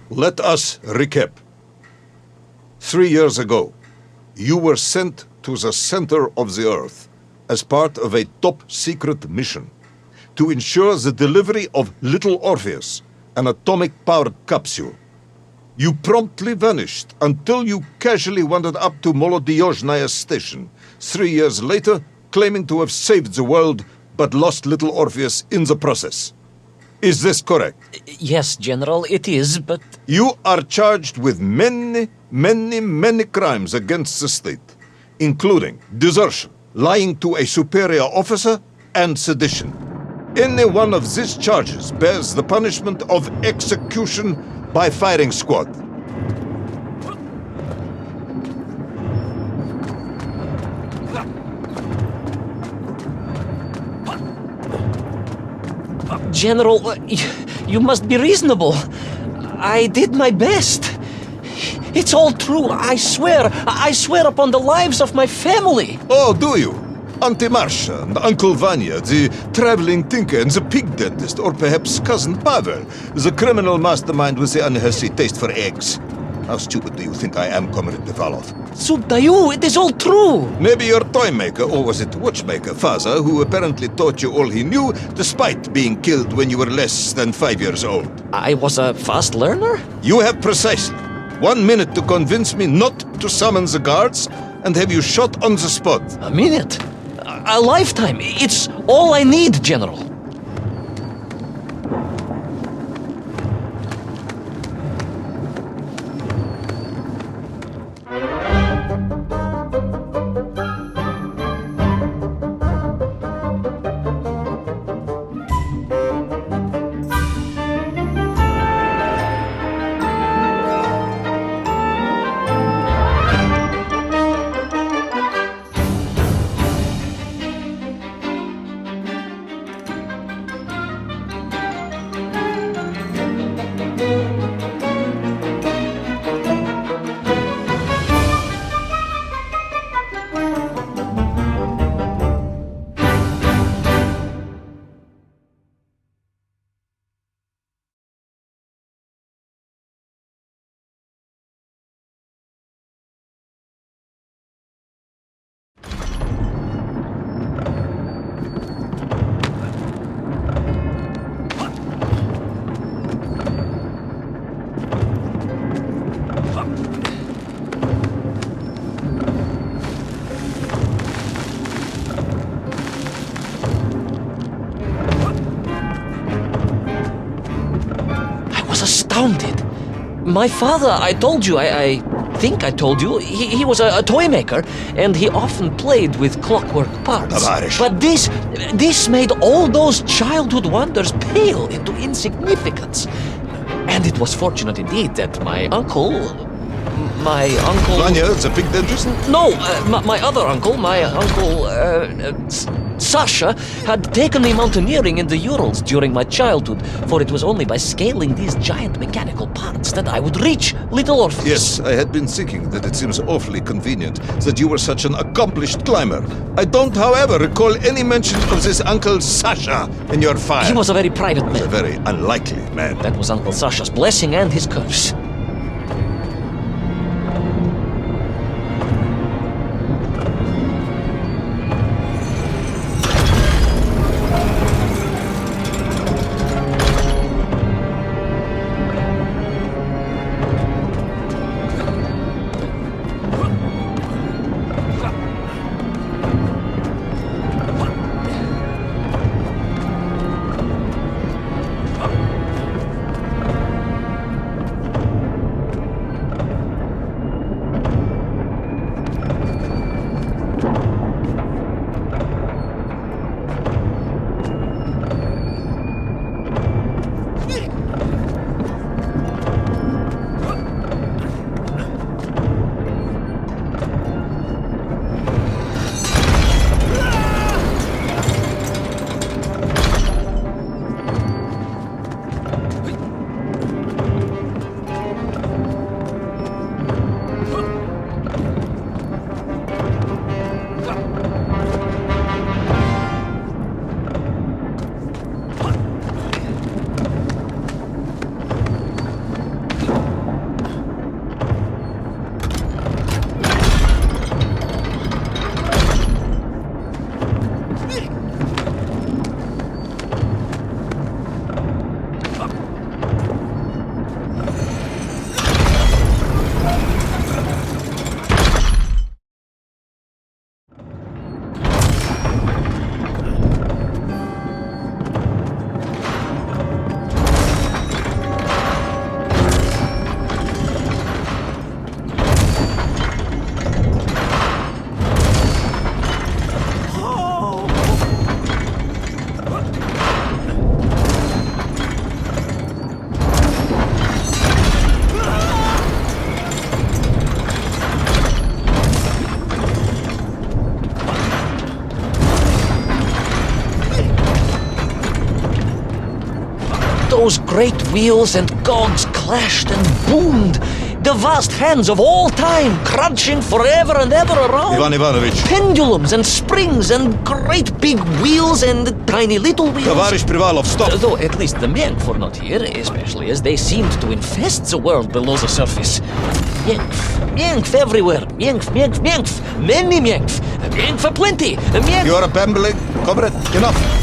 Let us recap. 3 years ago, you were sent to the center of the Earth as part of a top-secret mission to ensure the delivery of Little Orpheus, an atomic-powered capsule. You promptly vanished until you casually wandered up to Molodiyozhnaya's station, 3 years later claiming to have saved the world but lost Little Orpheus in the process. Is this correct? Yes, General, it is, but... You are charged with many crimes against the state, including desertion, lying to a superior officer, and sedition. Any one of these charges bears the punishment of execution by firing squad. General, you must be reasonable. I did my best. It's all true, I swear. I swear upon the lives of my family. Oh, do you? Auntie Marcia and Uncle Vanya, the traveling tinker and the pig dentist, or perhaps Cousin Pavel, the criminal mastermind with the unhealthy taste for eggs. How stupid do you think I am, Comrade Devalov? Subdayu, it is all true. Maybe your toy maker, or was it watchmaker, father, who apparently taught you all he knew, despite being killed when you were less than 5 years old. I was a fast learner? You have precisely 1 minute to convince me not to summon the guards and have you shot on the spot. A minute? A lifetime. It's all I need, General. Astounded. My father, I told you, I think I told you, he was a toy maker, and he often played with clockwork parts. Tavarish. But this made all those childhood wonders pale into insignificance. And it was fortunate indeed that my uncle... Vanya, the pig dentist? No, my other uncle, Sasha, had taken me mountaineering in the Urals during my childhood, for it was only by scaling these giant mechanical parts that I would reach Little Orpheus. Yes, I had been thinking that it seems awfully convenient that you were such an accomplished climber. I don't, however, recall any mention of this Uncle Sasha in your file. He was a very private man. A very unlikely man. That was Uncle Sasha's blessing and his curse. those great wheels and cogs clashed and boomed. The vast hands of all time crunching forever and ever around. Ivan Ivanovich. Pendulums and springs and great big wheels and tiny little wheels. Tavarish Privalov, stop! Though at least the Myenk were not here, especially as they seemed to infest the world below the surface. Myenk everywhere. Myenk. Many Myenk for plenty. Myenk. You are babbling, comrade. Enough.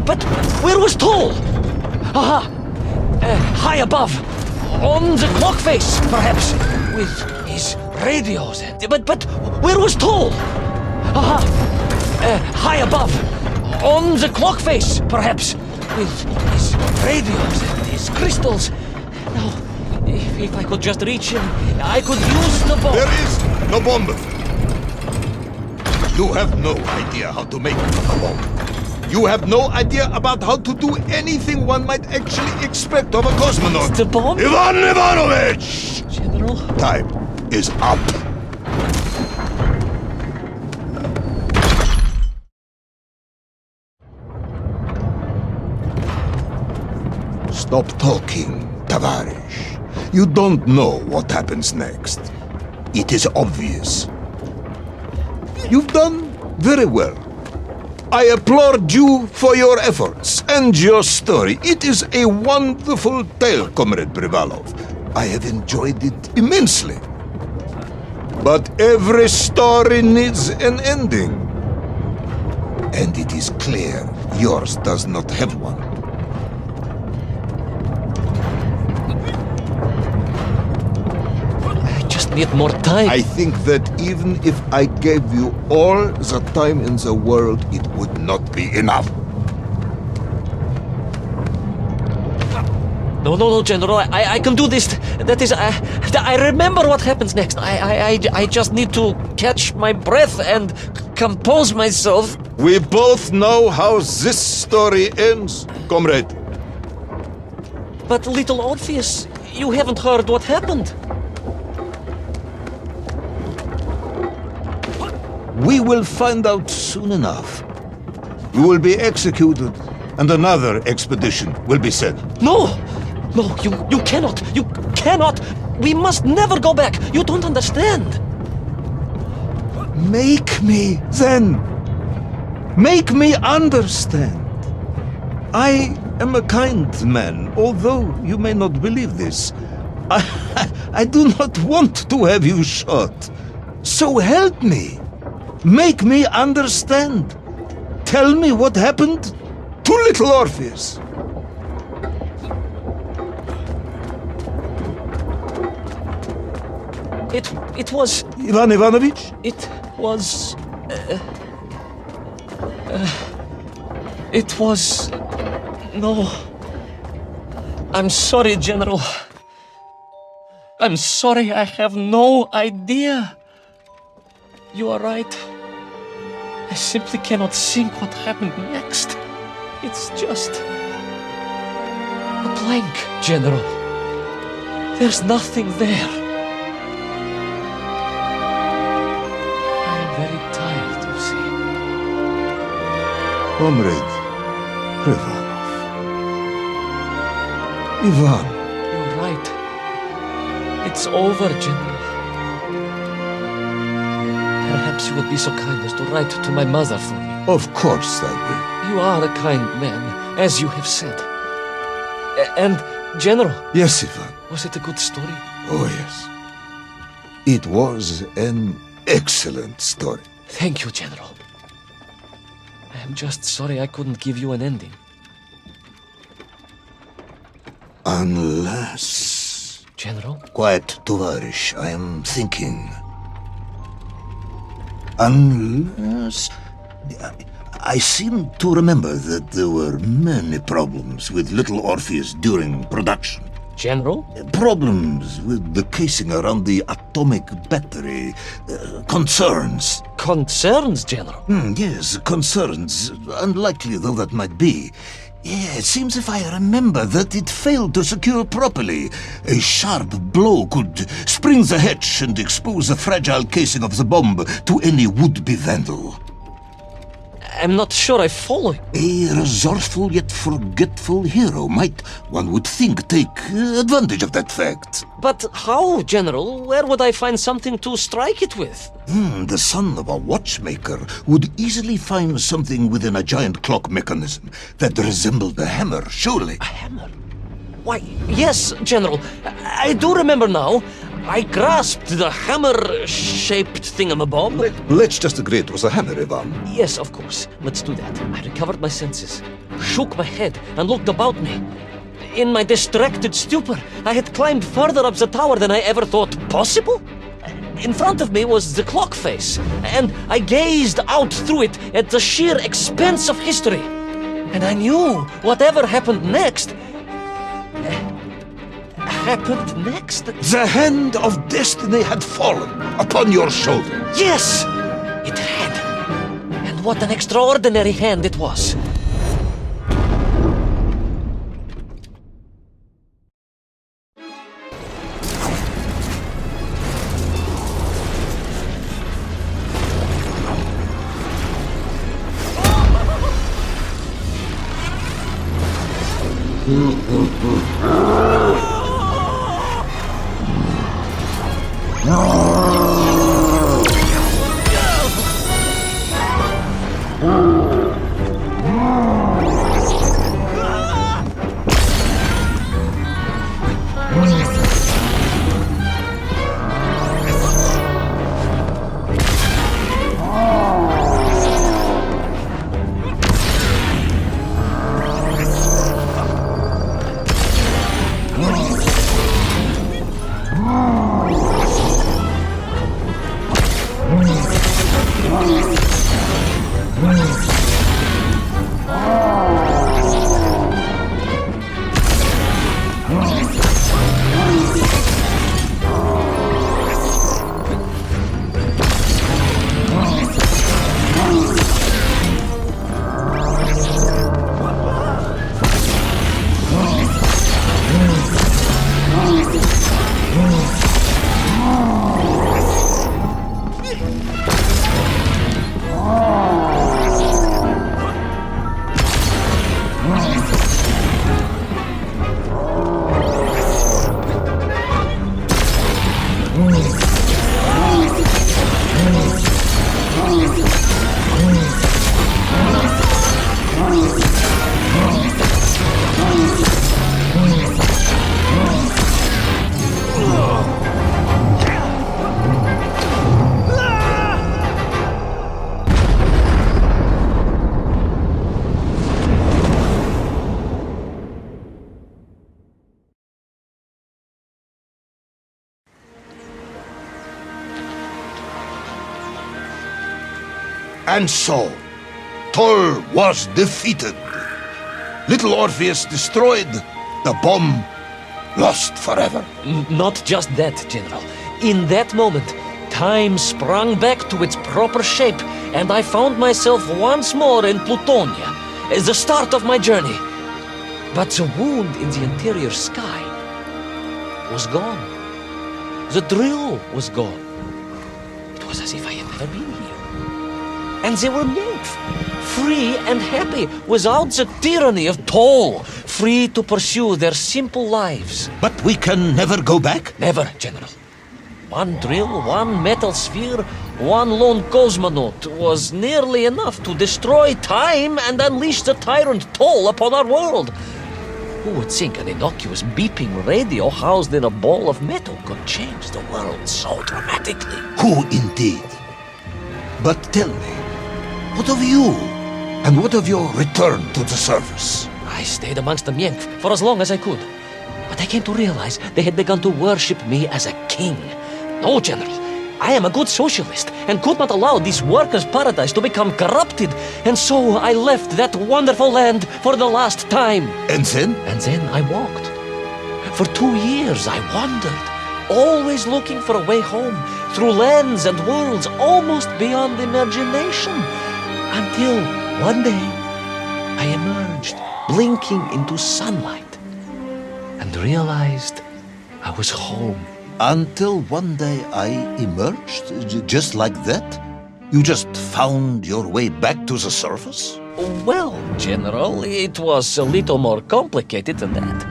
But where was Toll? Aha! High above. On the clock face, perhaps. With his radios. But where was Toll? Aha! High above. On the clock face, perhaps. With his radios and his crystals. Now, if I could just reach him, I could use the bomb. There is no bomb. You have no idea how to make a bomb. You have no idea about how to do anything one might actually expect of a cosmonaut. The bomb? Ivan Ivanovich! General? Time is up. Stop talking, Tavarish. You don't know what happens next. It is obvious. You've done very well. I applaud you for your efforts and your story. It is a wonderful tale, Comrade Privalov. I have enjoyed it immensely. But every story needs an ending. And it is clear yours does not have one. Need more time. I think that even if I gave you all the time in the world, it would not be enough. No, General. I can do this. That is, I remember what happens next. I just need to catch my breath and compose myself. We both know how this story ends, comrade. But little Orpheus, you haven't heard what happened. We will find out soon enough. You will be executed, and another expedition will be sent. No, you cannot. You cannot. We must never go back. You don't understand. Make me, then. Make me understand. I am a kind man, although you may not believe this. I do not want to have you shot. So help me. Make me understand. Tell me what happened to little Orpheus. It was... Ivan Ivanovich? It was... It was... No. I'm sorry, General. I'm sorry, I have no idea. You are right. I simply cannot think what happened next. It's just... a blank, General. There's nothing there. I am very tired, you see. Comrade Rivanov. Ivan. You're right. It's over, General. Perhaps you would be so kind as to write to my mother for me. Of course I will. You are a kind man, as you have said. And, General, Yes, Ivan. was it a good story? Oh, yes. It was an excellent story. Thank you, General. I am just sorry I couldn't give you an ending. Unless... General? Quiet, Tovarish. I am thinking. Unless... I seem to remember that there were many problems with little Orpheus during production. General? Problems with the casing around the atomic battery. Concerns. Concerns, General? Yes, concerns. Unlikely though that might be. Yeah, it seems if I remember that it failed to secure properly. A sharp blow could spring the hatch and expose the fragile casing of the bomb to any would-be vandal. I'm not sure I follow you. A resourceful yet forgetful hero might, one would think, take advantage of that fact. But how, General? Where would I find something to strike it with? The son of a watchmaker would easily find something within a giant clock mechanism that resembled a hammer, surely. A hammer? Why, yes, General. I do remember now. I grasped the hammer-shaped thingamabob. Let's just agree it was a hammer, Ivan. Yes, of course. Let's do that. I recovered my senses, shook my head, and looked about me. In my distracted stupor, I had climbed further up the tower than I ever thought possible. In front of me was the clock face, and I gazed out through it at the sheer expanse of history. And I knew whatever happened next... happened next? The hand of destiny had fallen upon your shoulder. Yes! It had. And what an extraordinary hand it was. And so, Tol was defeated. Little Orpheus destroyed, the bomb lost forever. Not just that, General. In that moment, time sprung back to its proper shape, and I found myself once more in Plutonia, the start of my journey. But the wound in the interior sky was gone. The drill was gone. It was as if I had never been here. and they were nymph, free and happy, without the tyranny of toll, free to pursue their simple lives. But we can never go back? Never, General. One drill, one metal sphere, one lone cosmonaut was nearly enough to destroy time and unleash the tyrant toll upon our world. Who would think an innocuous beeping radio housed in a ball of metal could change the world so dramatically? Who indeed? But tell me, what of you? And what of your return to the surface? I stayed amongst the Mienk for as long as I could. But I came to realize they had begun to worship me as a king. No, General. I am a good socialist and could not allow this workers' paradise to become corrupted. And so I left that wonderful land for the last time. And then? And then I walked. For 2 years I wandered, always looking for a way home, through lands and worlds almost beyond imagination. Until one day I emerged, blinking into sunlight, and realized I was home. Until one day I emerged, just like that? You just found your way back to the surface? Well, General, it was a little more complicated than that.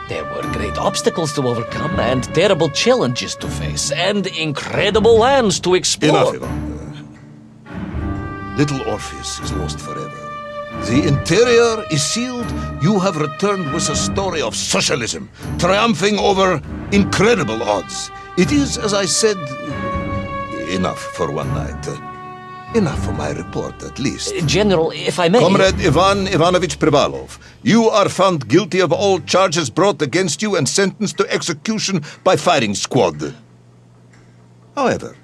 There were great obstacles to overcome and terrible challenges to face and incredible lands to explore. Enough, Ivan. Little Orpheus is lost forever. The interior is sealed. You have returned with a story of socialism, triumphing over incredible odds. It is, as I said, enough for one night. Enough for my report, at least. General, if I may... Comrade Ivan Ivanovich Privalov, you are found guilty of all charges brought against you and sentenced to execution by firing squad. However,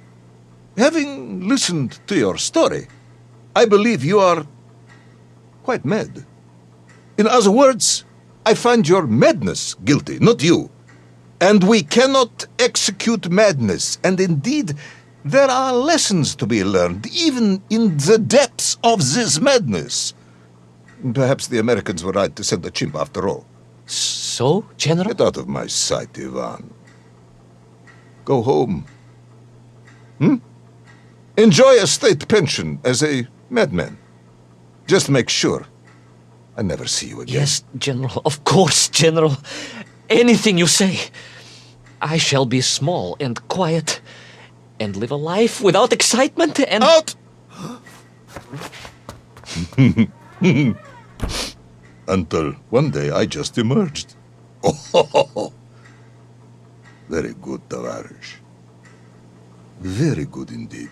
having listened to your story, I believe you are quite mad. In other words, I find your madness guilty, not you. And we cannot execute madness, and indeed, there are lessons to be learned, even in the depths of this madness. Perhaps the Americans were right to send a chimp after all. So, General? Get out of my sight, Ivan. Go home. Enjoy a state pension as a madman. Just make sure I never see you again. Yes, General. Of course, General. Anything you say. I shall be small and quiet and live a life without excitement and... Out! Until one day I just emerged. Oh, very good, Tavarish. Very good indeed.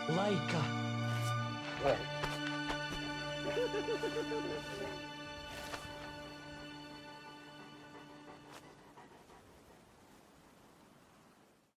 Laika.